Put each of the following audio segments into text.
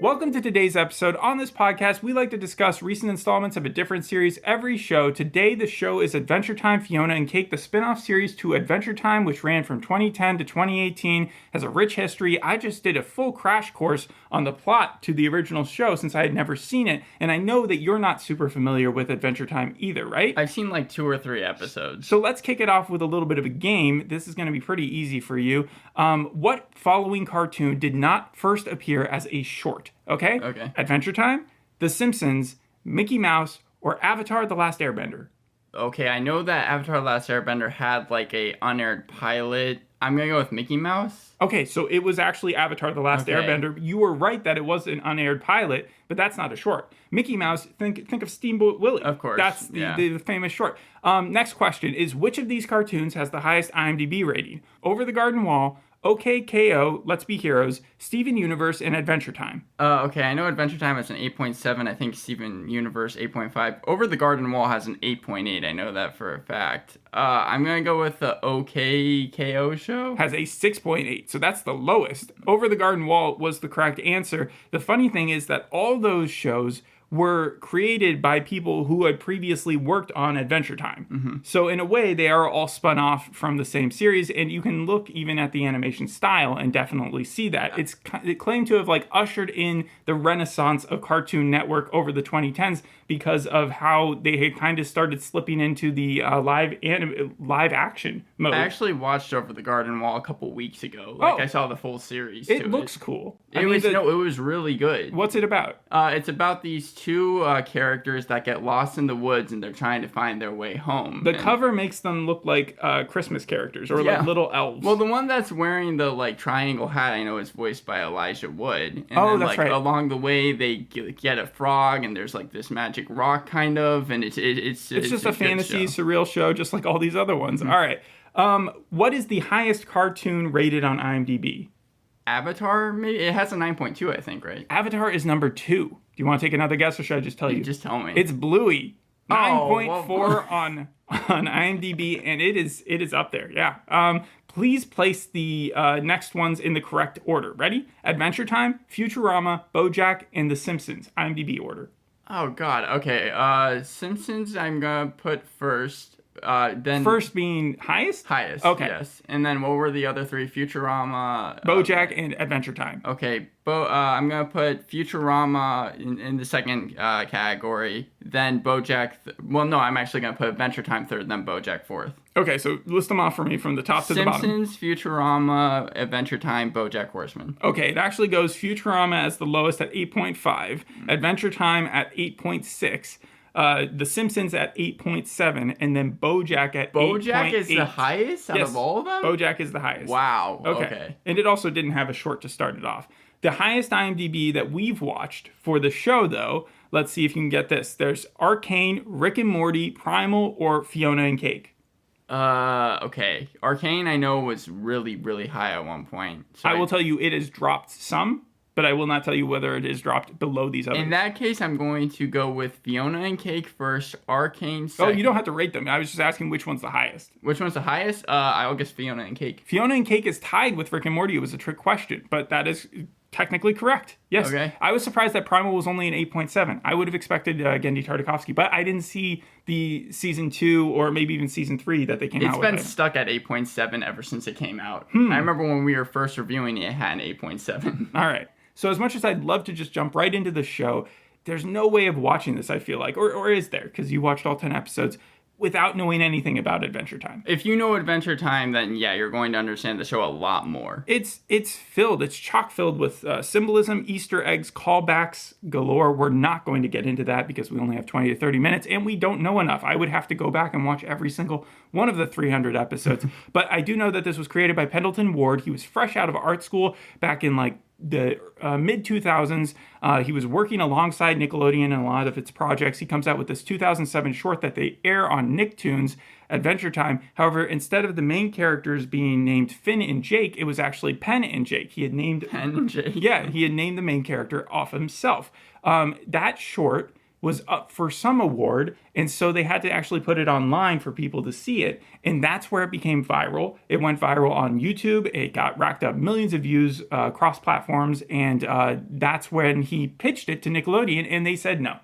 Welcome to today's episode. On this podcast, we like to discuss recent installments of a different series every show. Today, the show is Adventure Time, Fionna and Cake, the spin-off series to Adventure Time, which ran from 2010 to 2018, has a rich history. I just did a full crash course on the plot to the original show since I had never seen it, and I know that you're not super familiar with Adventure Time either, right? I've seen like 2 or 3 episodes. So let's kick it off with a little bit of a game. This is going to be pretty easy for you. What following cartoon did not first appear as a short? Okay? Adventure Time, The Simpsons, Mickey Mouse, or Avatar: The Last Airbender? Okay, I know that Avatar: The Last Airbender had like a unaired pilot. I'm going to go with Mickey Mouse. Okay, so it was actually Avatar: The Last Airbender. You were right that it was an unaired pilot, but that's not a short. Mickey Mouse, think of Steamboat Willie. Of course. That's the famous short. Next question is, which of these cartoons has the highest IMDb rating? Over the Garden Wall, OK KO, Let's Be Heroes, Steven Universe, and Adventure Time. Okay, I know Adventure Time has an 8.7. I think Steven Universe 8.5. Over the Garden Wall has an 8.8. I know that for a fact. I'm going to go with the OK KO show. Has a 6.8, so that's the lowest. Over the Garden Wall was the correct answer. The funny thing is that all those shows were created by people who had previously worked on Adventure Time. Mm-hmm. So in a way, they are all spun off from the same series, and you can look even at the animation style and definitely see that. It claimed to have like ushered in the renaissance of Cartoon Network over the 2010s because of how they had kind of started slipping into the live action mode. I actually watched Over the Garden Wall a couple weeks ago. I saw the full series. It looks cool. It was really good. What's it about? It's about these two characters that get lost in the woods and they're trying to find their way home. The cover makes them look like Christmas characters or like little elves. Well, the one that's wearing the like triangle hat, I know is voiced by Elijah Wood. And then, that's right. Along the way, they get a frog and there's like this magic rock kind of, and it's just a fantasy surreal show, just like all these other ones. Mm-hmm. All right. What is the highest cartoon rated on IMDb? Avatar, maybe? It has a 9.2, I think, right? Avatar is number 2. Do you want to take another guess, or should I just tell you? Just tell me. It's Bluey. 9.4 on IMDb, and it is up there. Yeah. Please place the next ones in the correct order. Ready? Adventure Time, Futurama, BoJack, and The Simpsons. IMDb order. Oh, God. Okay. Simpsons, I'm going to put first. Then first being highest? Highest. Okay. Yes. And then what were the other 3? Futurama, BoJack, and Adventure Time. Okay. I'm gonna put Futurama in the second category. Then BoJack. I'm actually gonna put Adventure Time third. Then BoJack fourth. Okay. So list them off for me from the top to the bottom. Simpsons, Futurama, Adventure Time, BoJack Horseman. Okay. It actually goes Futurama as the lowest at 8.5. Adventure Time at 8.6. The Simpsons at 8.7, and then BoJack at 8.8. BoJack is the highest out of all of them? BoJack is the highest. Wow. Okay. And it also didn't have a short to start it off. The highest IMDb that we've watched for the show, though, let's see if you can get this. There's Arcane, Rick and Morty, Primal, or Fionna and Cake. Okay. Arcane, I know, was really, really high at one point. So I will tell you it has dropped some, but I will not tell you whether it is dropped below these others. In that case, I'm going to go with Fionna and Cake first, Arcane second. Oh, you don't have to rate them. I was just asking which one's the highest. Which one's the highest? I'll guess Fionna and Cake. Fionna and Cake is tied with Rick and Morty. It was a trick question, but that is technically correct. Yes. Okay. I was surprised that Primal was only an 8.7. I would have expected Gendy Tartakovsky, but I didn't see the season 2 or maybe even season 3 that they came out with. It's been stuck at 8.7 ever since it came out. I remember when we were first reviewing it had an 8.7. All right. So as much as I'd love to just jump right into the show, there's no way of watching this, I feel like. Or is there? Because you watched all 10 episodes without knowing anything about Adventure Time. If you know Adventure Time, then yeah, you're going to understand the show a lot more. It's chock filled with symbolism, Easter eggs, callbacks galore. We're not going to get into that because we only have 20 to 30 minutes and we don't know enough. I would have to go back and watch every single one of the 300 episodes. But I do know that this was created by Pendleton Ward. He was fresh out of art school back in the mid 2000s. He was working alongside Nickelodeon in a lot of its projects. He comes out with this 2007 short that they air on Nicktoons, Adventure Time. However, instead of the main characters being named Finn and Jake, it was actually Penn and Jake. He had named Penn and Jake. Yeah, he had named the main character off himself. That short was up for some award, and so they had to actually put it online for people to see it, and that's where it became viral. It went viral on YouTube. It got racked up millions of views across platforms, and that's when he pitched it to Nickelodeon, and they said no.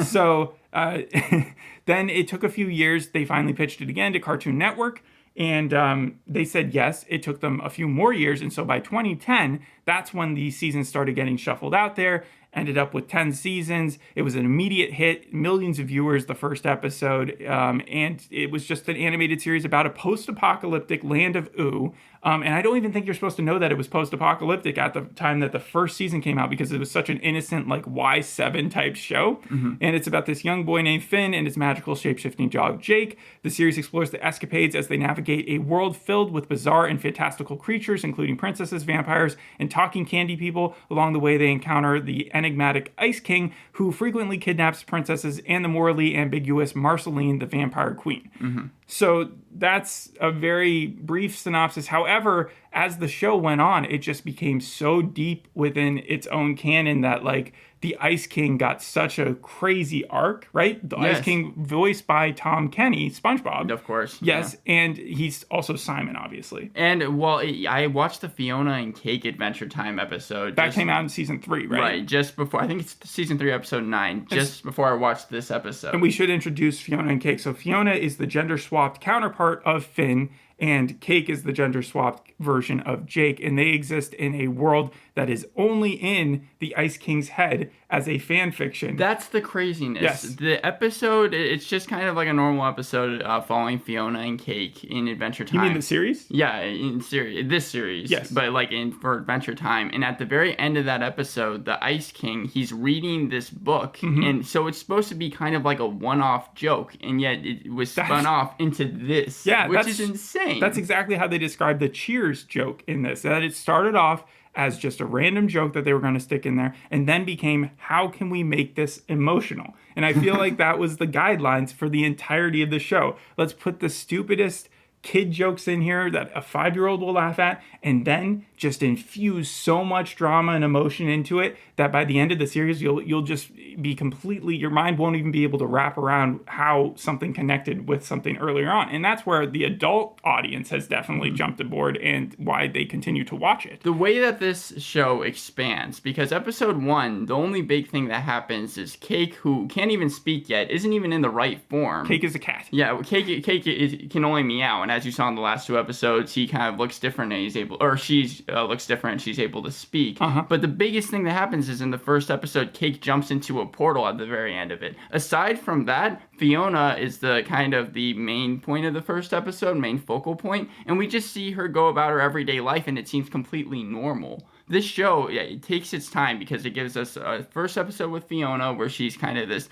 So then it took a few years. They finally pitched it again to Cartoon Network, and they said yes. It took them a few more years, and so by 2010, that's when the seasons started getting shuffled out there. Ended up with 10 seasons. It was an immediate hit, millions of viewers the first episode, and it was just an animated series about a post-apocalyptic land of Ooo. And I don't even think you're supposed to know that it was post-apocalyptic at the time that the first season came out, because it was such an innocent, like, Y7 type show. Mm-hmm. And it's about this young boy named Finn and his magical shape-shifting dog Jake. The series explores the escapades as they navigate a world filled with bizarre and fantastical creatures, including princesses, vampires, and talking candy people. Along the way, they encounter the enigmatic Ice King, who frequently kidnaps princesses, and the morally ambiguous Marceline, the vampire queen. Mm-hmm. So that's a very brief synopsis. However, as the show went on, it just became so deep within its own canon that, like, the Ice King got such a crazy arc, right? The Ice King, voiced by Tom Kenny, SpongeBob. Of course. Yes, and he's also Simon, obviously. And, well, I watched the Fionna and Cake Adventure Time episode. That came out in season 3, right? Right, just before, I think it's season 3, episode 9, just before I watched this episode. And we should introduce Fionna and Cake. So Fionna is the gender-swapped counterpart of Finn, and Cake is the gender-swapped version of Jake, and they exist in a world that is only in the Ice King's head as a fan fiction. That's the craziness. Yes. The episode, it's just kind of like a normal episode following Fionna and Cake in Adventure Time. You mean the series? Yeah, this series. Yes. But like for Adventure Time. And at the very end of that episode, the Ice King, he's reading this book. Mm-hmm. And so it's supposed to be kind of like a one-off joke. And yet it was spun off into this. Yeah, which is insane. That's exactly how they described the Cheers joke in this. That it started off as just a random joke that they were going to stick in there, and then became, how can we make this emotional? And I feel like that was the guidelines for the entirety of the show. Let's put the stupidest kid jokes in here that a 5-year-old will laugh at, and then just infuse so much drama and emotion into it that by the end of the series, you'll just be completely, your mind won't even be able to wrap around how something connected with something earlier on. And that's where the adult audience has definitely jumped aboard, and why they continue to watch it. The way that this show expands, because episode 1, the only big thing that happens is Cake, who can't even speak yet, isn't even in the right form. Cake is a cat. Yeah, Cake can only meow, and as you saw in the last 2 episodes, he kind of looks different, and she's looks different, and she's able to speak. Uh-huh. But the biggest thing that happens is in the first episode, Cake jumps into a portal at the very end of it. Aside from that, Fionna is the kind of the main point of the first episode, main focal point, and we just see her go about her everyday life, and it seems completely normal. This show, it takes its time, because it gives us a first episode with Fionna where she's kind of this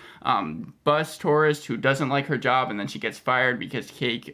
bus tourist who doesn't like her job, and then she gets fired because Cake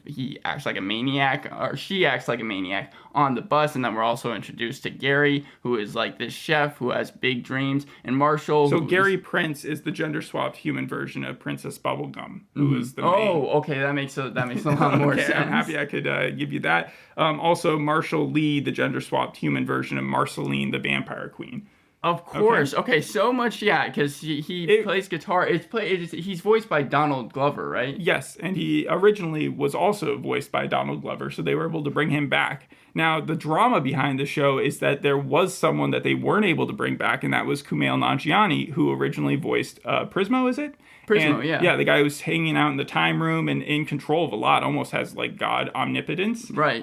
he acts like a maniac, or she acts like a maniac on the bus. And then we're also introduced to Gary, who is like this chef who has big dreams, and Marshall. So Gary Prince is the gender-swapped human version of Princess Bubblegum, who is the main. Oh, okay, that makes a lot more sense. I'm happy I could give you that. Also, Marshall Lee, the gender-swapped human version of Marceline, the vampire queen. Of course. Okay, so much, yeah, because he plays guitar. He's voiced by Donald Glover, right? Yes, and he originally was also voiced by Donald Glover, so they were able to bring him back. Now, the drama behind the show is that there was someone that they weren't able to bring back, and that was Kumail Nanjiani, who originally voiced Prismo, is it? Prismo, yeah. Yeah, the guy who's hanging out in the time room and in control of a lot, almost has, like, God omnipotence. Right.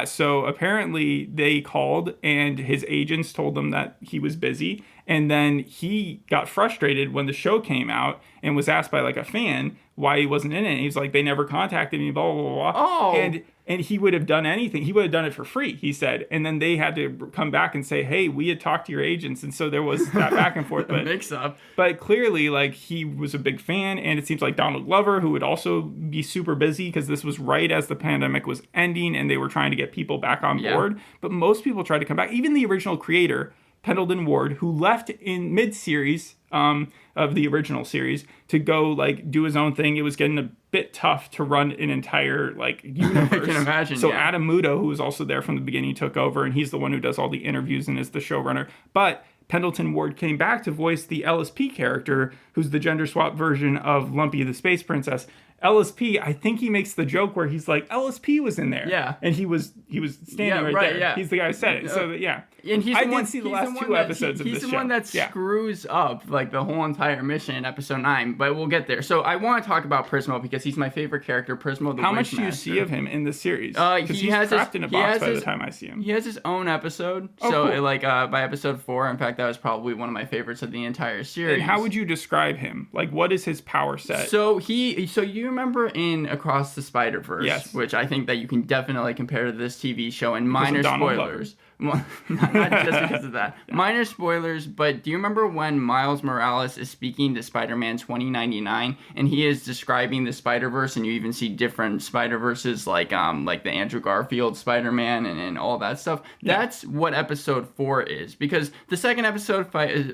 So apparently they called, and his agents told them that he was busy, and then he got frustrated when the show came out and was asked by, like, a fan why he wasn't in it. And he was like, they never contacted me, blah, blah, blah, blah. Oh. And he would have done anything. He would have done it for free, he said. And then they had to come back and say, hey, we had talked to your agents. And so there was that back and forth. But, mix up. But clearly, like, he was a big fan. And it seems like Donald Glover, who would also be super busy, because this was right as the pandemic was ending and they were trying to get people back on board. But most people tried to come back. Even the original creator, Pendleton Ward, who left in mid-series of the original series to go, like, do his own thing. It was getting a bit tough to run an entire, like, universe. I can imagine, So Adam Muto, who was also there from the beginning, took over, and he's the one who does all the interviews and is the showrunner. But Pendleton Ward came back to voice the LSP character, who's the gender swap version of Lumpy the Space Princess. LSP, I think he makes the joke where he's like, LSP was in there. Yeah. And he was standing right there. Yeah. He's the guy who said it. So, yeah. And he's I the did one, see the last two episodes of this show. He's the one that screws up like the whole entire mission in episode 9, but we'll get there. So I want to talk about Prismo because he's my favorite character, Prismo the How much Wishmaster. do you see of him in the series? Because he's trapped in a box by the time I see him. He has his own episode. Oh, so cool. By episode 4, in fact, that was probably one of my favorites of the entire series. And how would you describe him? Like, what is his power set? So you remember in Across the Spider-Verse, yes. which I think that you can definitely compare to this TV show, and minor spoilers. Well, not just because of that. Yeah. Minor spoilers, but do you remember when Miles Morales is speaking to Spider-Man 2099 and he is describing the Spider-Verse, and you even see different Spider-Verses like the Andrew Garfield Spider-Man and all that stuff? Yeah. That's what episode 4 is, because the second episode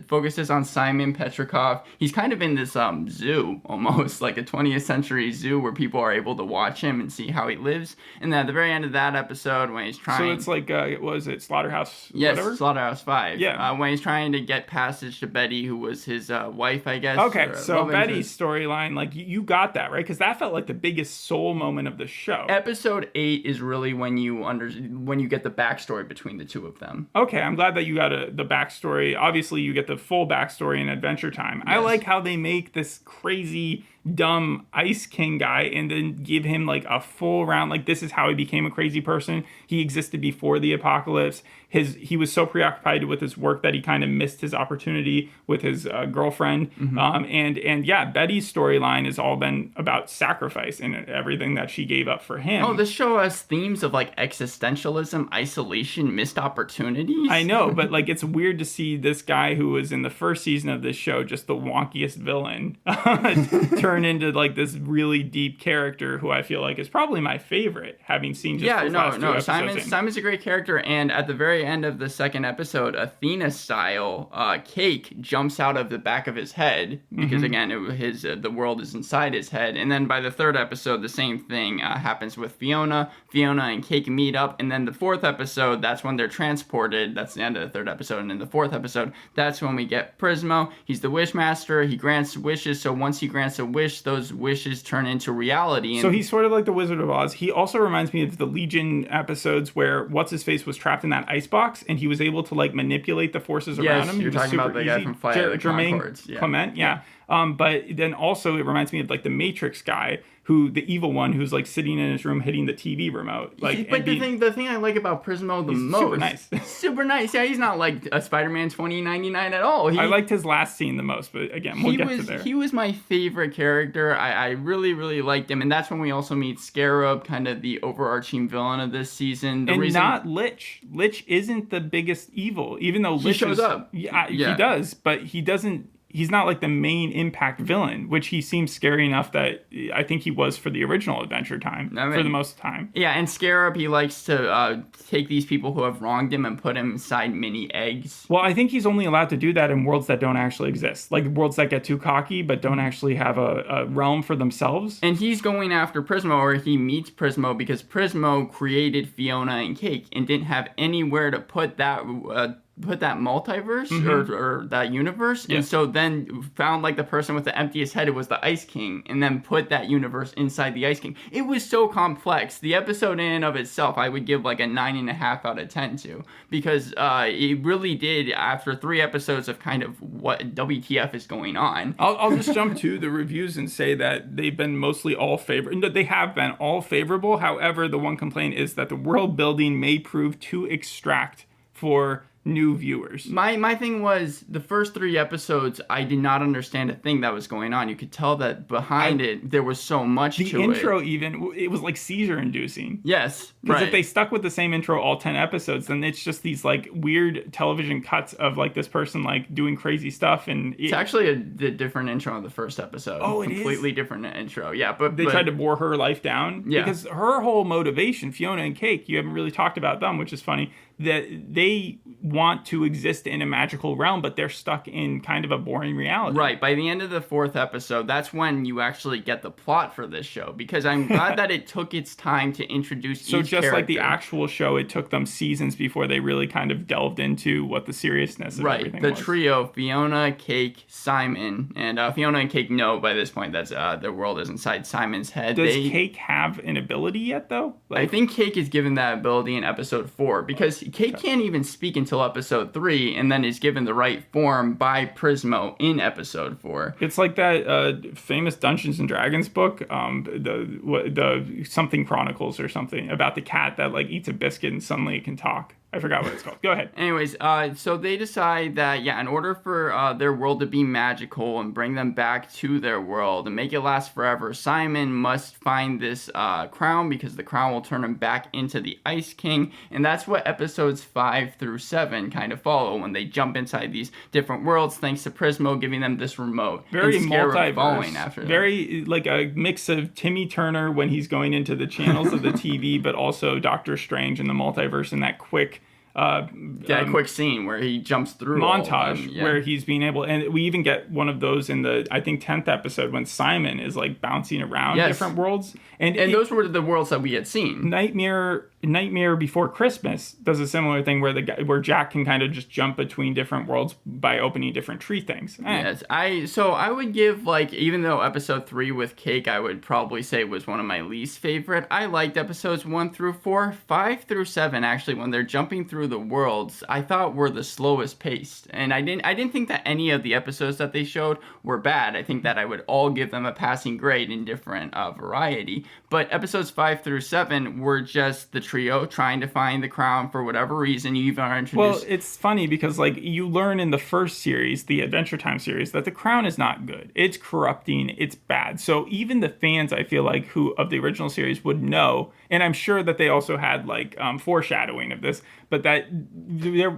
focuses on Simon Petrikov. He's kind of in this zoo, almost like a 20th century zoo where people are able to watch him and see how he lives. And then at the very end of that episode, when he's trying... So it's like, was it Slaughterhouse? Yes, whatever? Slaughterhouse 5. Yeah. When he's trying to get passage to Betty, who was his wife, I guess. Okay, so Betty's storyline, like, you got that, right? Because that felt like the biggest soul moment of the show. Episode 8 is really when you get the backstory between the two of them. Okay, I'm glad that you got the backstory. Obviously, you get the full backstory in Adventure Time. Yes. I like how they make this crazy, dumb Ice King guy and then give him like a full round, like, this is how he became a crazy person. He existed before the apocalypse. He was so preoccupied with his work that he kind of missed his opportunity with his girlfriend. Mm-hmm. And yeah, Betty's storyline has all been about sacrifice and everything that she gave up for him. Oh, this show has themes of like existentialism, isolation, missed opportunities. I know, but like, it's weird to see this guy who was in the first season of this show, just the wonkiest villain, turn into like this really deep character who I feel like is probably my favorite, having seen just those last two episodes. Simon's a great character, and at the very end of the second episode, Athena style, Cake jumps out of the back of his head because again, the world is inside his head. And then by the third episode, the same thing happens with Fiona. Fiona and Cake meet up, and then the fourth episode, that's when they're transported. That's the end of the third episode, and in the fourth episode, that's when we get Prismo. He's the Wishmaster. He grants wishes. So once he grants a wish, those wishes turn into reality. And so he's sort of like the Wizard of Oz. He also reminds me of the Legion episodes where What's-His-Face was trapped in that icebox and he was able to like manipulate the forces around him. You're talking about the guy from Flight of the Conchords. Clement, yeah. But then also it reminds me of like the Matrix guy, the evil one who's like sitting in his room hitting the TV remote. Like, but the thing I like about Prismo the most, super nice. Super nice. Yeah, he's not like a Spider-Man 2099 at all. I liked his last scene the most, but again, we'll get to there. He was my favorite character. I really, really liked him, and that's when we also meet Scarab, kind of the overarching villain of this season. Not Lich. Lich isn't the biggest evil, even though Lich shows up. Yeah, he does, but he doesn't. He's not like the main impact villain, which he seems scary enough that I think he was for the original Adventure Time for the most time. Yeah, and Scarab, he likes to take these people who have wronged him and put him inside mini eggs. Well, I think he's only allowed to do that in worlds that don't actually exist. Like worlds that get too cocky but don't actually have a realm for themselves. And he's going after Prismo, or he meets Prismo because Prismo created Fionna and Cake and didn't have anywhere to put that multiverse or that universe, and so then found like the person with the emptiest head. It was the Ice King, and then put that universe inside the Ice King. It was so complex. The episode in and of itself, I would give like a 9.5 out of 10 to, because it really did. After 3 episodes of kind of what WTF is going on, I'll just jump to the reviews and say that they've been mostly all favorable. They have been all favorable. However, the one complaint is that the world building may prove too extract for new viewers. My thing was the first 3 episodes, I did not understand a thing that was going on. You could tell that behind it there was so much to it. The intro even, it was like seizure inducing. Yes, because if they stuck with the same intro all 10 episodes, then it's just these like weird television cuts of like this person like doing crazy stuff, and it's actually the different intro in the first episode. Oh, it completely is? Different intro. Yeah, but they tried to bore her life down. Yeah, because her whole motivation, Fionna and Cake, you haven't really talked about them, which is funny. That want to exist in a magical realm, but they're stuck in kind of a boring reality. Right. By the end of the 4th episode, that's when you actually get the plot for this show, because I'm glad that it took its time to introduce each just character. Like the actual show, it took them seasons before they really kind of delved into what the seriousness of everything was. The trio, Fionna, Cake, Simon, and Fionna and Cake know by this point that their world is inside Simon's head. Does Cake have an ability yet, though? I think Cake is given that ability in episode 4, because Cake can't even speak until episode 3, and then is given the right form by Prismo in episode 4. It's like that famous Dungeons and Dragons book, the something Chronicles or something, about the cat that like eats a biscuit and suddenly it can talk. I forgot what it's called. Go ahead. Anyways, so they decide that, in order for their world to be magical and bring them back to their world and make it last forever, Simon must find this crown, because the crown will turn him back into the Ice King. And that's what episodes 5 through 7 kind of follow, when they jump inside these different worlds, thanks to Prismo giving them this remote. Very multiverse. Following after very like a mix of Timmy Turner when he's going into the channels of the TV, but also Doctor Strange in the multiverse in that quick quick scene where he jumps through montage where he's being able, and we even get one of those in the, I think, 10th episode when Simon is like bouncing around different worlds, and those were the worlds that we had seen. Nightmare Before Christmas does a similar thing where Jack can kind of just jump between different worlds by opening different tree things. Yes, I would give, like, even though episode 3 with Cake I would probably say was one of my least favorite, I liked episodes 1 through 4. 5 through 7, actually, when they're jumping through the worlds, I thought were the slowest paced, and I didn't think that any of the episodes that they showed were bad. I think that I would all give them a passing grade in different variety, but episodes 5 through 7 were just the trio trying to find the crown for whatever reason. You even are introduced. Well, it's funny because like you learn in the first series, the Adventure Time series, that the crown is not good. It's corrupting. It's bad. So even the fans, I feel like, who of the original series would know, and I'm sure that they also had like foreshadowing of this, but that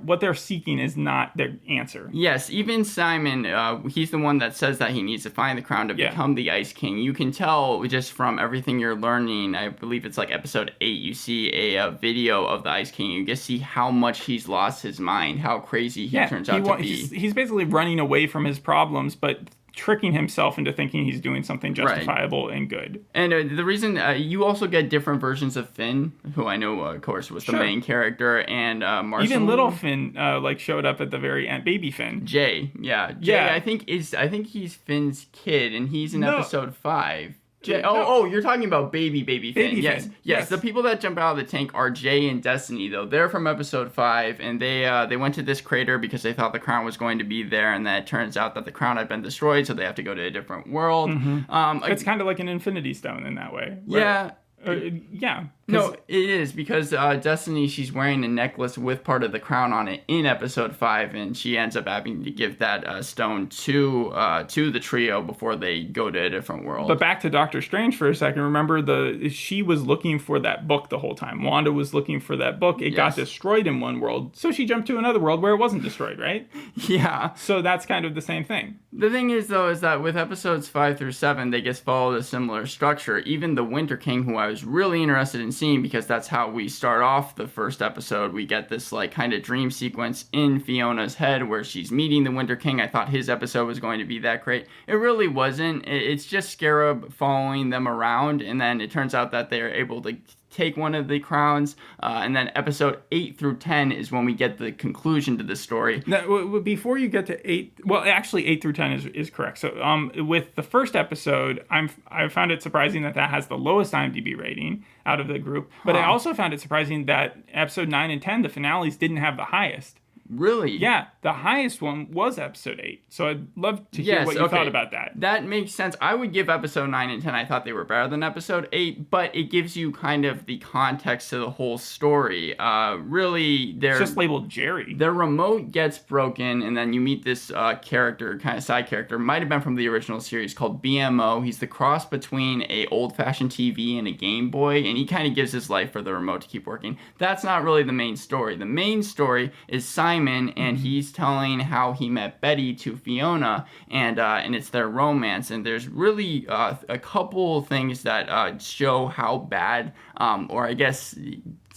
what they're seeking is not their answer. Yes, even Simon, he's the one that says that he needs to find the crown to become the Ice King. You can tell just from everything you're learning. I believe it's like episode 8, you see a video of the Ice King. You just see how much he's lost his mind, how crazy he turns out to be. He's basically running away from his problems, but tricking himself into thinking he's doing something justifiable and good. And the reason you also get different versions of Finn, who I know, of course, was the main character, and Marcel. Even little Finn showed up at the very end. Baby Finn. Jay, I think he's Finn's kid, and he's in episode 5. Jay, you're talking about baby Finn. Yes. The people that jump out of the tank are Jay and Destiny, though. They're from episode 5, and they went to this crater because they thought the crown was going to be there, and then it turns out that the crown had been destroyed, so they have to go to a different world. Mm-hmm. It's kind of like an Infinity Stone in that way. Yeah. Yeah. No, it is, because Destiny, she's wearing a necklace with part of the crown on it in episode 5, and she ends up having to give that stone to the trio before they go to a different world. But back to Doctor Strange for a second. Remember, she was looking for that book the whole time. Wanda was looking for that book. It got destroyed in one world, so she jumped to another world where it wasn't destroyed, right? Yeah. So that's kind of the same thing. The thing is, though, is that with episodes 5 through 7, they just follow a similar structure. Even the Winter King, who I was really interested in seeing, because that's how we start off the first episode. We get this like kind of dream sequence in Fiona's head where she's meeting the Winter King. I thought his episode was going to be that great. It really wasn't. It's just Scarab following them around, and then it turns out that they're able to take one of the crowns, and then episode 8 through 10 is when we get the conclusion to the story. Now, before you get to 8, well, actually 8 through 10 is correct. So with the first episode, I found it surprising that has the lowest IMDb rating out of the group, but I also found it surprising that episode 9 and 10, the finales, didn't have the highest. Really? Yeah, the highest one was episode 8. So I'd love to hear what you thought about that. That makes sense. I would give episode 9 and 10. I thought they were better than episode 8, but it gives you kind of the context to the whole story. Really, it's just labeled Jerry. Their remote gets broken, and then you meet this character, kind of side character, might have been from the original series, called BMO. He's the cross between a old-fashioned TV and a Game Boy, and he kind of gives his life for the remote to keep working. That's not really the main story. The main story is Simon, and he's telling how he met Betty to Fionna, and it's their romance. And there's really a couple things that show how bad, or I guess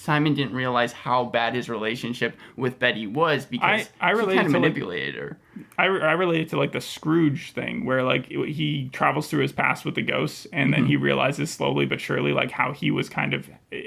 Simon didn't realize how bad his relationship with Betty was because I he related kind of to, manipulated her. I relate it to like the Scrooge thing where like he travels through his past with the ghosts and then he realizes slowly but surely like how he was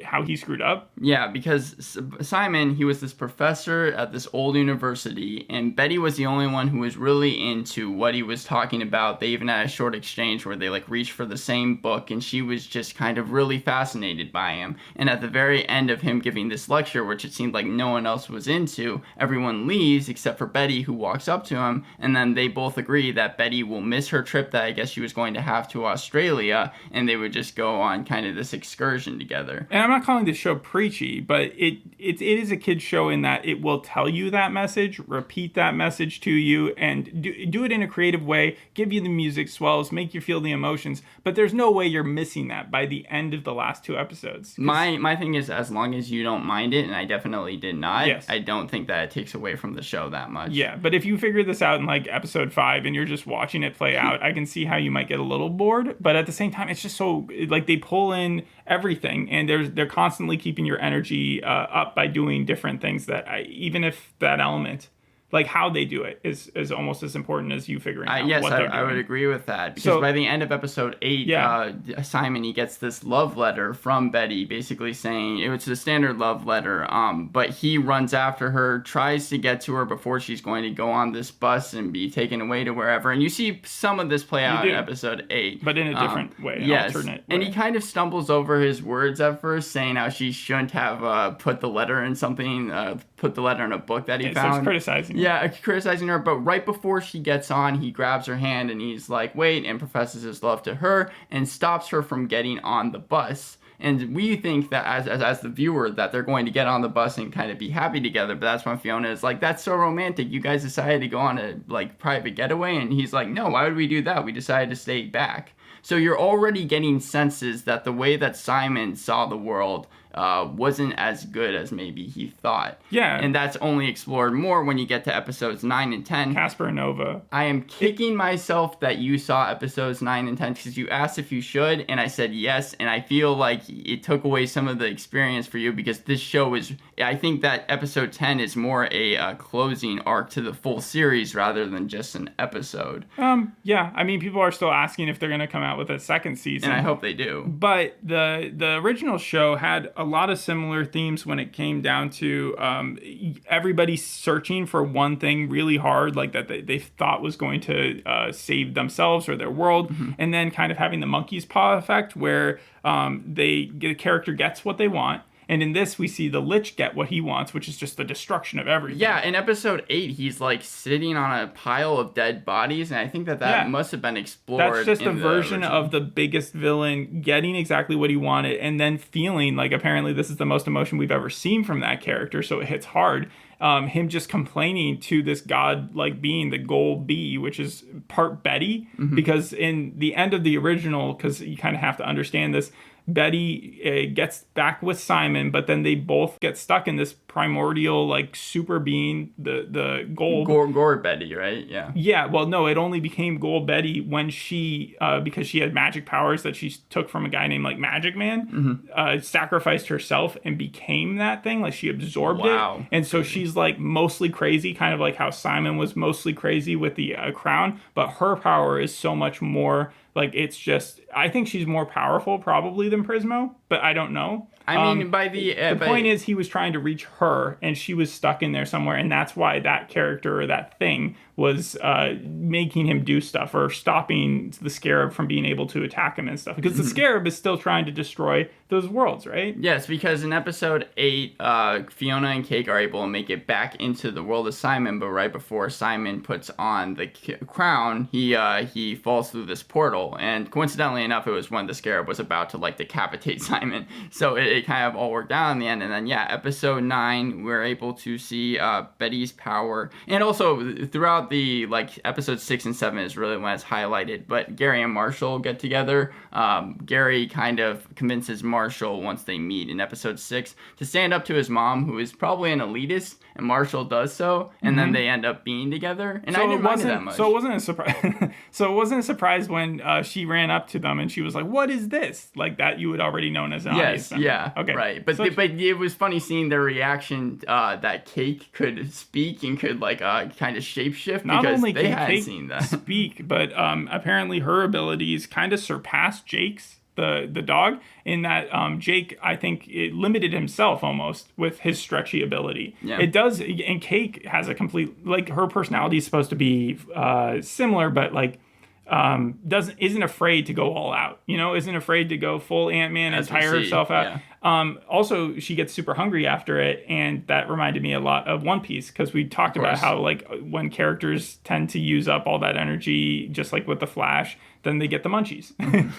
how he screwed up. Yeah, because Simon, he was this professor at this old university, and Betty was the only one who was really into what he was talking about. They even had a short exchange where they like reached for the same book, and she was just kind of really fascinated by him. And at the very end of him giving this lecture, which it seemed like no one else was into, everyone leaves except for Betty, who walks up to him, and then they both agree that Betty will miss her trip that I guess she was going to have to Australia, and they would just go on kind of this excursion together. And I'm not calling this show preachy, but it is a kid's show in that it will tell you that message, repeat that message to you, and do it in a creative way, give you the music swells, make you feel the emotions, but there's no way you're missing that by the end of the last 2 episodes. My thing is, as long as you don't mind it, and I definitely did not, yes. I don't think that it takes away from the show that much. Yeah, but if you figure this out in like episode 5 and you're just watching it play out, I can see how you might get a little bored, but at the same time, it's just so, like, they pull in everything, and they're constantly keeping your energy up by doing different things that even if that element, like how they do it, is almost as important as you figuring out yes, what they're doing. I would agree with that. Because by the end of episode 8, Simon, he gets this love letter from Betty, basically saying, it was a standard love letter, but he runs after her, tries to get to her before she's going to go on this bus and be taken away to wherever. And you see some of this play out in episode 8. But in a different way, an alternate way. And he kind of stumbles over his words at first, saying how she shouldn't have put the letter in something, put the letter in a book that he found. So criticizing. Yeah, criticizing her, but right before she gets on, he grabs her hand and he's like, wait, and professes his love to her and stops her from getting on the bus. And we think that as the viewer that they're going to get on the bus and kind of be happy together, but that's when Fiona is like, that's so romantic. You guys decided to go on a like private getaway, and he's like, no, why would we do that? We decided to stay back. So you're already getting senses that the way that Simon saw the world wasn't as good as maybe he thought. Yeah. And that's only explored more when you get to episodes 9 and 10. Casper and Nova. I am kicking myself that you saw episodes 9 and 10 because you asked if you should, and I said yes, and I feel like it took away some of the experience for you because this show is, I think that episode 10 is more a closing arc to the full series rather than just an episode. Yeah, I mean, people are still asking if they're going to come out with a second season. And I hope they do. But the original show had a lot of similar themes when it came down to everybody searching for one thing really hard, like that they thought was going to save themselves or their world, and then kind of having the monkey's paw effect where the character gets what they want. And in this, we see the Lich get what he wants, which is just the destruction of everything. Yeah, in episode 8, he's like sitting on a pile of dead bodies, and I think that must have been explored. That's just a version of the biggest villain getting exactly what he wanted, and then feeling like apparently this is the most emotion we've ever seen from that character, so it hits hard. Him just complaining to this god-like being, the Goal Bee, which is part Betty, because in the end of the original, because you kind of have to understand this, Betty gets back with Simon, but then they both get stuck in this primordial, like, super being, the Gold. Gore Betty, right? Yeah. Yeah, well, no, it only became Gold Betty when she, because she had magic powers that she took from a guy named, like, Magic Man, sacrificed herself and became that thing. Like, she absorbed it. And so she's, like, mostly crazy, kind of like how Simon was mostly crazy with the crown, but her power is so much more... Like, it's just, I think she's more powerful probably than Prismo, but I don't know. I mean, the point is he was trying to reach her, and she was stuck in there somewhere, and that's why that character or that thing was making him do stuff or stopping the Scarab from being able to attack him and stuff. Because the Scarab is still trying to destroy those worlds, right? Yes, because in episode 8, Fionna and Cake are able to make it back into the world of Simon, but right before Simon puts on the crown, he falls through this portal, and coincidentally enough, it was when the Scarab was about to, like, decapitate Simon. So it kind of all worked out in the end, and then, episode 9, we're able to see Betty's power, and also throughout the, like, episode 6 and 7 is really when it's highlighted, but Gary and Marshall get together. Gary kind of convinces Marshall once they meet in episode 6 to stand up to his mom, who is probably an elitist, and Marshall does so, and then they end up being together, and so I didn't mind it that much. So it wasn't a surprise. So it wasn't a surprise when she ran up to them and she was like, "What is this?" Like that, you had already known as an audience member. Yeah. Okay. Right. But but it was funny seeing their reaction that Cake could speak and could like kind of shapeshift because they hadn't seen that. Speak, but apparently her abilities kind of surpassed Jake's. The dog, in that Jake, I think, it limited himself almost with his stretchy ability. Yeah. It does, and Cake has a complete, like, her personality is supposed to be similar, but like isn't afraid to go all out, isn't afraid to go full Ant-Man and tire herself out. Yeah. Also, she gets super hungry after it, and that reminded me a lot of One Piece, because we talked about how, like, when characters tend to use up all that energy, just like with the Flash, then they get the munchies, And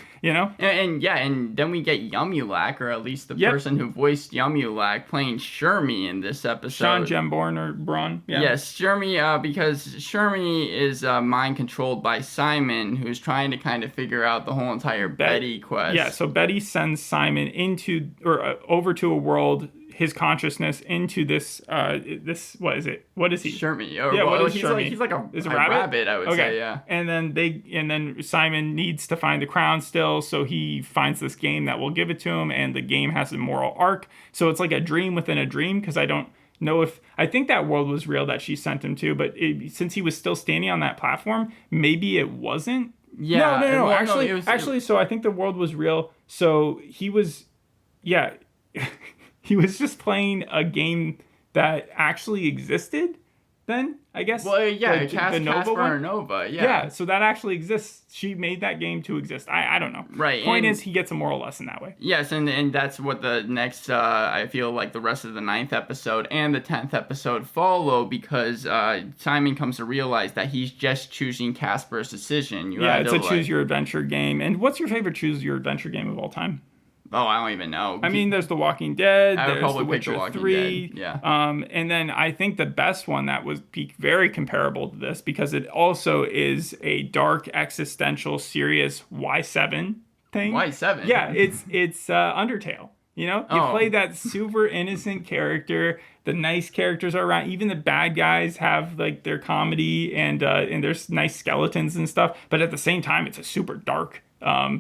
then we get Yumulak, or at least the person who voiced Yumulak, playing Shermie in this episode. Sean Gemborn or Braun. Yeah. Yes, Shermie, because Shermie is mind controlled by Simon, who's trying to kind of figure out the whole entire Betty quest. Yeah, so Betty sends Simon over to a world, his consciousness into this what is it? What is he? Shermie. He's like a rabbit, I would say, yeah. And then Simon needs to find the crown still, so he finds this game that will give it to him, and the game has a moral arc. So it's like a dream within a dream, because I don't know if I think that world was real that she sent him to, but since he was still standing on that platform, maybe it wasn't. Yeah. No. Well, actually, so I think the world was real. So he was, he was just playing a game that actually existed then, I guess. Well, yeah, like the Casper and Nova, yeah. Yeah, so that actually exists. She made that game to exist. I don't know. Right. Point is, he gets a moral lesson that way. Yes, and that's what the next, I feel like the rest of the 9th episode and the 10th episode follow, because Simon comes to realize that he's just choosing Casper's decision. It's a choose your adventure game. And what's your favorite choose your adventure game of all time? Oh, I don't even know. I mean, there's The Walking Dead. I would there's probably The pick The Witcher Walking 3. Dead. Yeah. And then I think the best one that was very comparable to this, because it also is a dark, existential, serious Y7 thing. Y7? Yeah, it's Undertale. You play that super innocent character. The nice characters are around. Even the bad guys have like their comedy, and there's nice skeletons and stuff. But at the same time, it's a super dark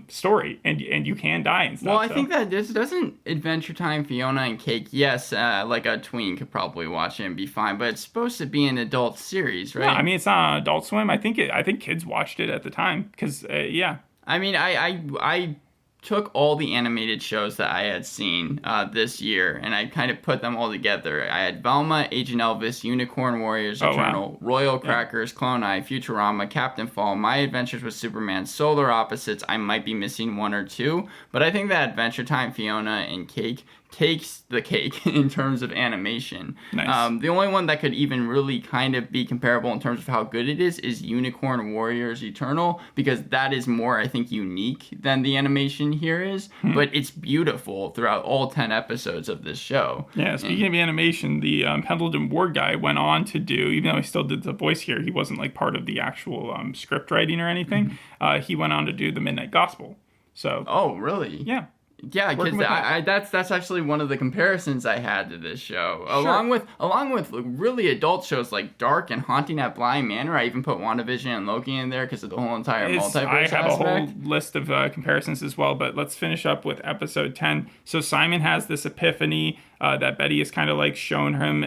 story, and you can die and stuff. Well, I think that this doesn't Adventure Time Fionna and Cake. Yes, like a tween could probably watch it and be fine, but it's supposed to be an adult series, right? No, I mean, it's not on Adult Swim. I think kids watched it at the time, because I mean, I took all the animated shows that I had seen this year, and I kind of put them all together. I had Velma, Agent Elvis, Unicorn Warriors Eternal, Royal Crackers, Clone Eye, Futurama, Captain Fall, My Adventures with Superman, Solar Opposites. I might be missing one or two, but I think that Adventure Time Fionna and Cake takes the cake in terms of animation. Nice. The only one that could even really kind of be comparable in terms of how good it is Unicorn Warriors Eternal, because that is more, I think, unique than the animation here is, but it's beautiful throughout all 10 episodes of this show. Yeah, speaking of animation, the Pendleton Ward guy went on to do, even though he still did the voice here, he wasn't like part of the actual script writing or anything, he went on to do the Midnight Gospel. So. Oh, really? Yeah. Yeah, because that's actually one of the comparisons I had to this show. Sure. Along with really adult shows like Dark and Haunting at Bly Manor. I even put WandaVision and Loki in there because of the whole entire multiverse I have aspect. a whole list of comparisons as well, but let's finish up with episode 10. So Simon has this epiphany that Betty has kind of like shown him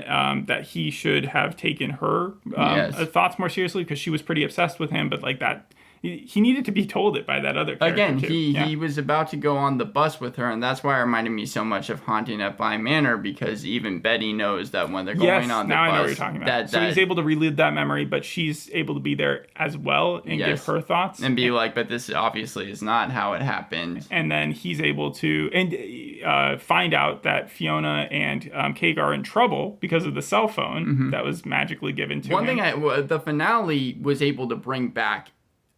that he should have taken her thoughts more seriously, because she was pretty obsessed with him, but like that... He needed to be told it by that other character. Again, too. he was about to go on the bus with her, and that's why it reminded me so much of Haunting at Bly Manor, because even Betty knows that when they're going on the bus... I know what you're talking about. So he's able to relive that memory, but she's able to be there as well and give her thoughts. And be like, but this obviously is not how it happened. And then he's able to find out that Fionna and Cake are in trouble because of the cell phone that was magically given to him. One thing, the finale was able to bring back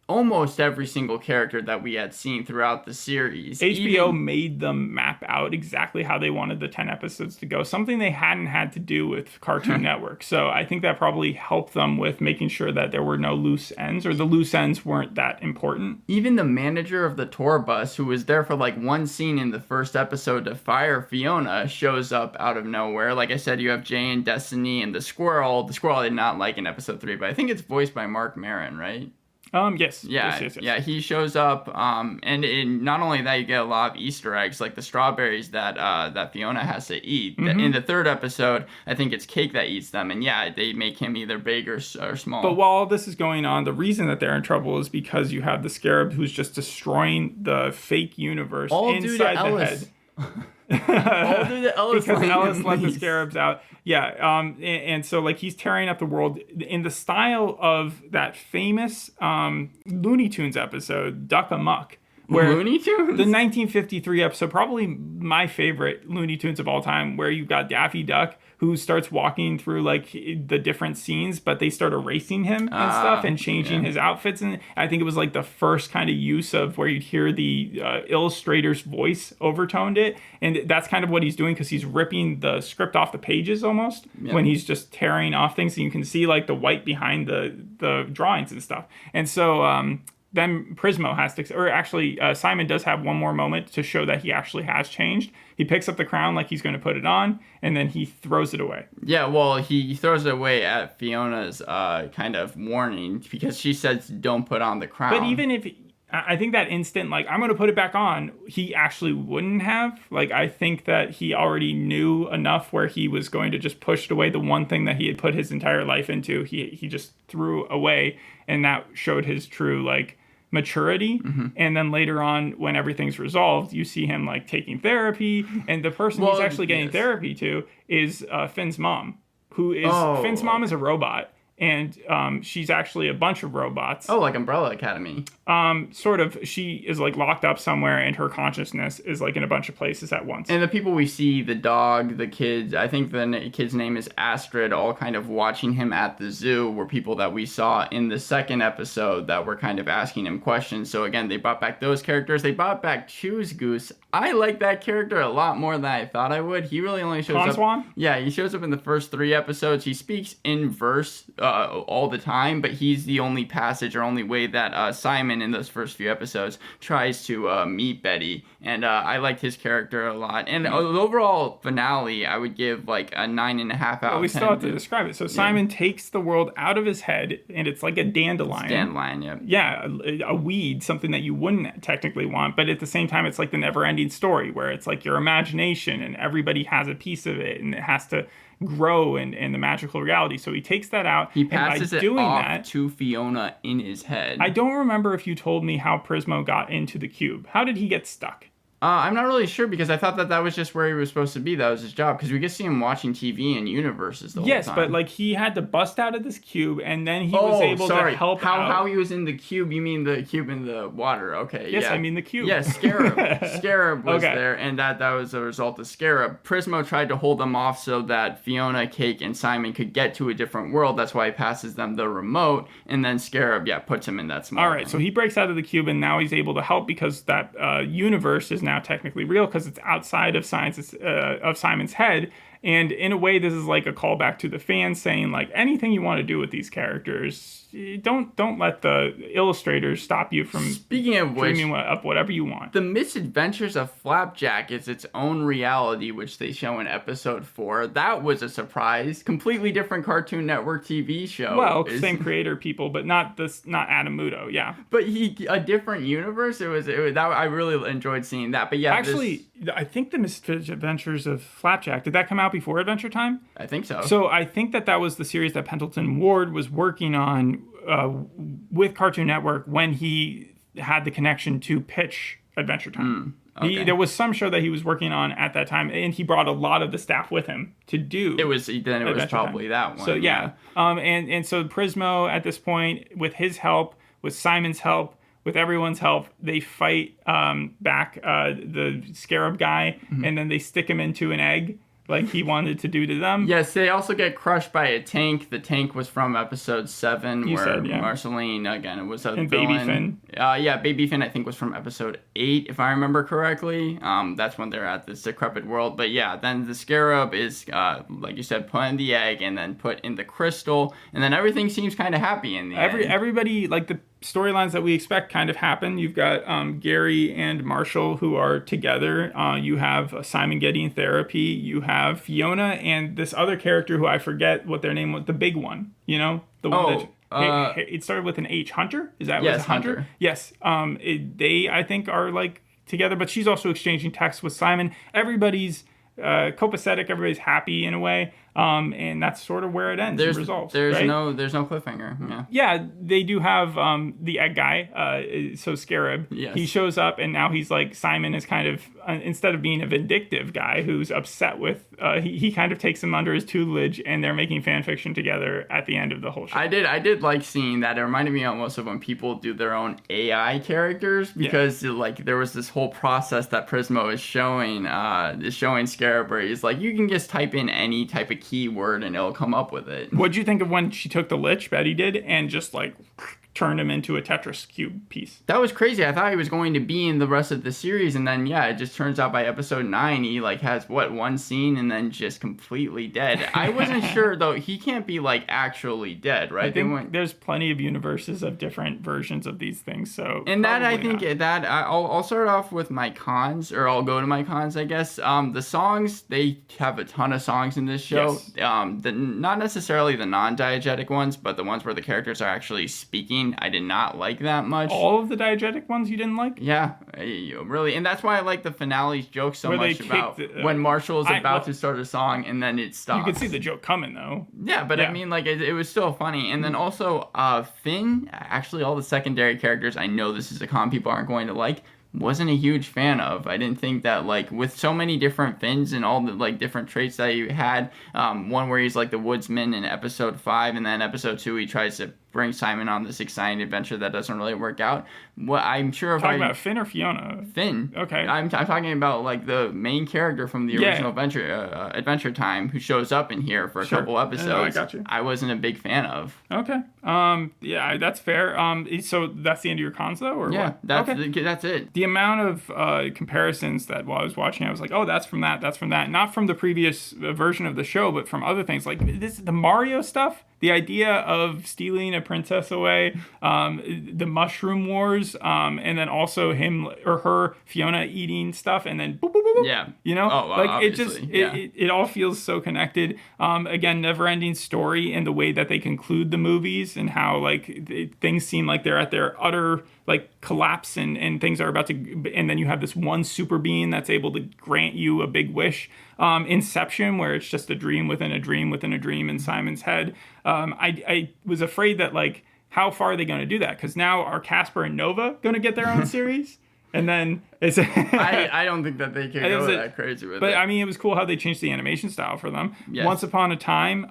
almost every single character that we had seen throughout the series. HBO made them map out exactly how they wanted the 10 episodes to go, something they hadn't had to do with Cartoon Network. So I think that probably helped them with making sure that there were no loose ends, or the loose ends weren't that important. Even the manager of the tour bus, who was there for like one scene in the first episode to fire Fionna, shows up out of nowhere. Like I said, you have Jay and Destiny and the squirrel. The squirrel I did not like in episode 3, but I think it's voiced by Mark Maron, right? Yes. Yeah, Yes. yeah, he shows up, and not only that, you get a lot of Easter eggs, like the strawberries that Fiona has to eat. In the third episode, I think it's Cake that eats them, and yeah, they make him either big or small. But while all this is going on, the reason that they're in trouble is because you have the Scarab who's just destroying the fake universe inside the head. All due to Ellis. Because Ellis let the Scarabs out. Yeah, and so like he's tearing up the world in the style of that famous Looney Tunes episode, Duck Amuck. Where Looney Tunes? The 1953 episode, probably my favorite Looney Tunes of all time, where you've got Daffy Duck who starts walking through like the different scenes, but they start erasing him and stuff and changing his outfits. And I think it was like the first kind of use of where you'd hear the illustrator's voice overtoned it. And that's kind of what he's doing, because he's ripping the script off the pages almost when he's just tearing off things. And you can see like the white behind the drawings and stuff. And so then Prismo has to, or actually Simon does have one more moment to show that he actually has changed. He picks up the crown like he's going to put it on, and then he throws it away. Yeah, well, he throws it away at Fiona's kind of warning, because she says, don't put on the crown. But even if, I think that instant, like, I'm going to put it back on, he actually wouldn't have. Like, I think that he already knew enough where he was going to just push away the one thing that he had put his entire life into. He just threw away, and that showed his true, like, maturity. And then later on, when everything's resolved, you see him like taking therapy, and the person he's actually getting therapy to is Finn's mom, who is Finn's mom is a robot, and she's actually a bunch of robots. Oh, like Umbrella Academy. Sort of. She is like locked up somewhere, and her consciousness is like in a bunch of places at once. And the people we see, the dog, the kids, I think the kid's name is Astrid, all kind of watching him at the zoo, were people that we saw in the second episode that were kind of asking him questions. So again, they brought back those characters. They brought back Choose Goose. I like that character a lot more than I thought I would. He really only shows up. Yeah, he shows up in the first 3 episodes. He speaks in verse all the time, but he's the only passage or only way that Simon in those first few episodes tries to meet Betty. And I liked his character a lot. And the overall finale, I would give like a 9.5 out of 10. Well, we still have to describe it. So Simon takes the world out of his head, and it's like a dandelion. Dandelion, yeah. Yeah, a weed, something that you wouldn't technically want, but at the same time, it's like the never-ending story, where it's like your imagination, and everybody has a piece of it, and it has to grow in the magical reality. So he takes that out. He passes it off to Fiona in his head. I don't remember if you told me how Prismo got into the cube. How did he get stuck? I'm not really sure, because I thought that was just where he was supposed to be. That was his job, because we get to see him watching TV and universes the whole time. Yes, but like he had to bust out of this cube, and then he was able to help out. How he was in the cube? You mean the cube in the water? Okay. Yes, yeah. I mean the cube. Yes, Scarab was there, and that was a result of Scarab. Prismo tried to hold them off so that Fiona, Cake, and Simon could get to a different world. That's why he passes them the remote, and then Scarab, puts him in that small. All right, so he breaks out of the cube, and now he's able to help, because that universe is now technically real, because it's outside of Simon's head. And in a way, this is like a callback to the fans saying, like, anything you want to do with these characters, don't let the illustrators stop you from dreaming up whatever you want. The Misadventures of Flapjack is its own reality, which they show in episode 4. That was a surprise. Completely different Cartoon Network TV show. Well, same creator people, but not Adam Muto, yeah. But a different universe. It was that I really enjoyed seeing that. But yeah, actually, I think the Misadventures of Flapjack, did that come out before Adventure Time? I think so. So I think that was the series that Pendleton Ward was working on with Cartoon Network when he had the connection to pitch Adventure Time. Okay. There was some show that he was working on at that time, and he brought a lot of the staff with him to do. It was probably that one. So yeah. And so Prismo at this point, with his help, with Simon's help, with everyone's help, they fight back the Scarab guy, and then they stick him into an egg, like he wanted to do to them. Yes, they also get crushed by a tank. The tank was from episode 7, Marceline, again, it was a villain. Baby Finn. Baby Finn, I think, was from episode 8, if I remember correctly. That's when they're at this decrepit world. But yeah, then the Scarab is, like you said, put in the egg and then put in the crystal. And then everything seems kind of happy in the end. Everybody, like the storylines that we expect kind of happen. You've got Gary and Marshall who are together. You have Simon getting therapy. You have Fiona and this other character who I forget what their name was, the big one, the one It started with an H. Hunter? Is that yes, was Hunter? Hunter. Yes. They, I think, are like together, but she's also exchanging texts with Simon. Everybody's copacetic. Everybody's happy in a way. And that's sort of where it ends and resolves. There's right? no cliffhanger. Yeah. Yeah, they do have the egg guy, so Scarab. Yes. He shows up, and now he's like, Simon is kind of, instead of being a vindictive guy who's upset with, he kind of takes him under his tutelage, and they're making fan fiction together at the end of the whole show. I did like seeing that. It reminded me almost of when people do their own AI characters, because like there was this whole process that Prismo is showing Scarab, where he's like, you can just type in any type of keyword and it'll come up with it. What'd you think of when she took the Lich, Betty did, and just like turned him into a Tetris cube piece? That was crazy. I thought he was going to be in the rest of the series, and then it just turns out by episode 9 he like has one scene and then just completely dead. I wasn't sure though. He can't be like actually dead, right? I think there's plenty of universes of different versions of these things. So and that I think not. That I'll start off with my cons, or I'll go to my cons, I guess. The songs, they have a ton of songs in this show. Yes. Not necessarily the non-diegetic ones, but the ones where the characters are actually speaking. I did not like that much. All of the diegetic ones you didn't like? Yeah, really. And that's why I like the finale's joke so much about when Marshall is about to start a song and then it stops. You could see the joke coming, though. Yeah, but I mean, like, it was still funny. And then also, Finn, actually all the secondary characters, I know this is a con people aren't going to like, wasn't a huge fan of. I didn't think that, like, with so many different Finns and all the, like, different traits that you had, one where he's, like, the woodsman in episode 5, and then episode 2 he tries to bring Simon on this exciting adventure that doesn't really work out. Well, I'm sure if talking about Finn or Fiona? Finn. Okay. I'm talking about, like, the main character from the original Adventure Time who shows up in here for a couple episodes. I got you. I wasn't a big fan of. Okay. Yeah, that's fair. So that's the end of your cons, though? Or yeah, what? That's it. The amount of comparisons that while I was watching, I was like, oh, that's from that, that's from that. Not from the previous version of the show, but from other things. Like the Mario stuff. The idea of stealing a princess away, the mushroom wars, and then also him or her, Fiona, eating stuff, and then boop, boop, boop, boop. Yeah. You know? Like obviously. It all feels so connected. Again, never-ending story and the way that they conclude the movies and how, like, things seem like they're at their utter, like, collapse and things are about to... And then you have this one super being that's able to grant you a big wish. Inception, where it's just a dream within a dream within a dream in Simon's head. I was afraid that, like, how far are they going to do that? Because now are Casper and Nova going to get their own series? And then it's I don't think that they can go that crazy with it. But I mean, it was cool how they changed the animation style for them. Yes. Once upon a time,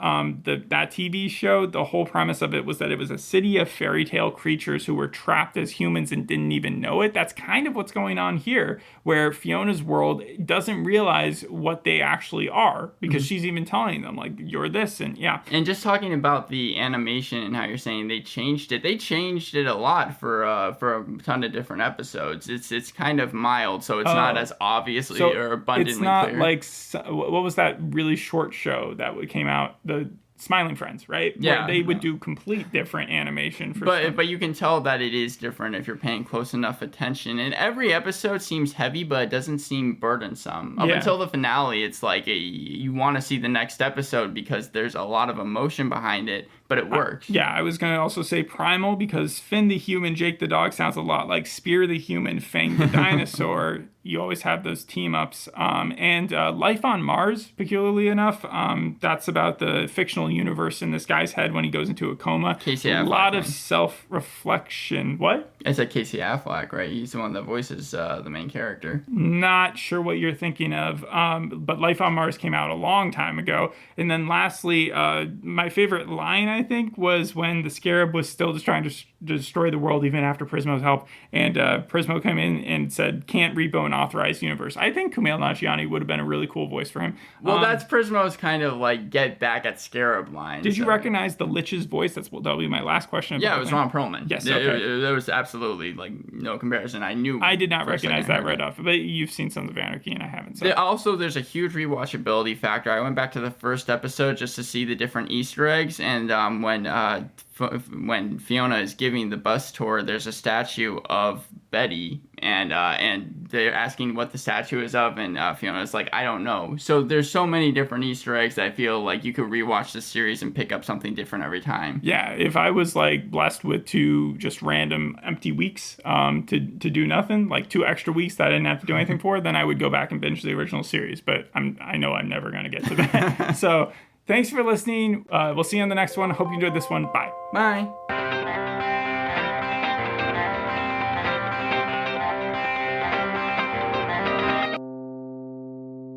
that TV show, the whole premise of it was that it was a city of fairy tale creatures who were trapped as humans and didn't even know it. That's kind of what's going on here, where Fiona's world doesn't realize what they actually are because she's even telling them, like, you're this and yeah. And just talking about the animation and how you're saying they changed it a lot for a ton of different episodes. It's kind of mild, so it's not as obviously or abundantly it's not clear. Like, what was that really short show that came out, the Smiling Friends, right? Yeah. Where they would do complete different animation for But you can tell that it is different if you're paying close enough attention. And every episode seems heavy, but it doesn't seem burdensome. Up until the finale, it's like you want to see the next episode because there's a lot of emotion behind it, but it works. I was going to also say primal because Finn the human, Jake the dog sounds a lot like Spear the human, Fang the dinosaur. You always have those team-ups. And Life on Mars, peculiarly enough, that's about the fictional universe in this guy's head when he goes into a coma. Casey Affleck. A lot of self-reflection. What? I said Casey Affleck, right? He's the one that voices the main character. Not sure what you're thinking of, but Life on Mars came out a long time ago. And then lastly, my favorite line, I think, was when the Scarab was still just trying to destroy the world even after Prismo's help. And Prismo came in and said, can't repo an authorized universe. I think Kumail Nanjiani would have been a really cool voice for him. Well, that's Prismo's kind of like get back at Scarab line. Did you recognize the Lich's voice? That'll be my last question. Yeah, it was Ron Perlman. Yes, okay. There was absolutely like no comparison. I did not recognize that right off, but you've seen Sons of Anarchy and I haven't. So. Also, there's a huge rewatchability factor. I went back to the first episode just to see the different Easter eggs, and when Fiona is giving the bus tour, there's a statue of Betty, and they're asking what the statue is of, and Fiona's like, I don't know. So there's so many different Easter eggs that I feel like you could rewatch the series and pick up something different every time. Yeah, if I was like blessed with 2 just random empty weeks to do nothing, like 2 extra weeks that I didn't have to do anything for, then I would go back and binge the original series. But I know I'm never going to get to that. So thanks for listening. We'll see you on the next one. Hope you enjoyed this one. Bye. Bye.